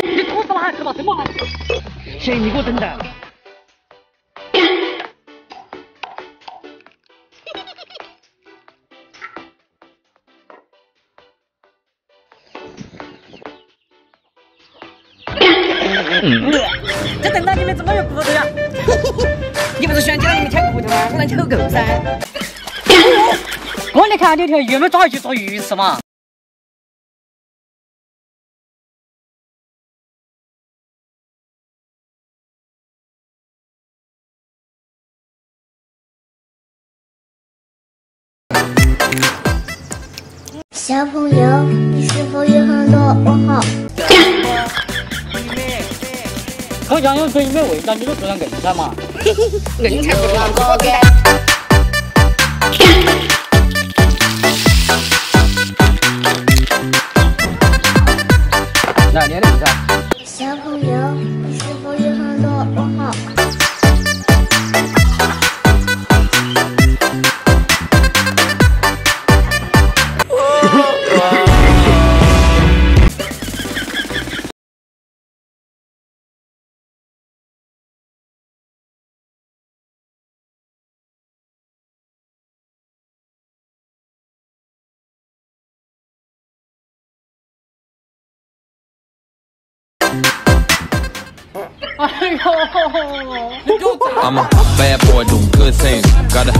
你拖死了还是吧？这么好，谁你给我等等。这等到你们怎么有骨头呀？你不是喜欢教你们挑骨头吗？我能挑够噻。我来看你条鱼没抓回去做鱼吃嘛。小朋友，你是否有很多问号？好像有可以没味道，你都做成硬菜嘛？硬菜不是我给。来，你的硬菜。小朋友，你是否有很多问号？哎呦！ I'm a bad boy doing good things. Gotta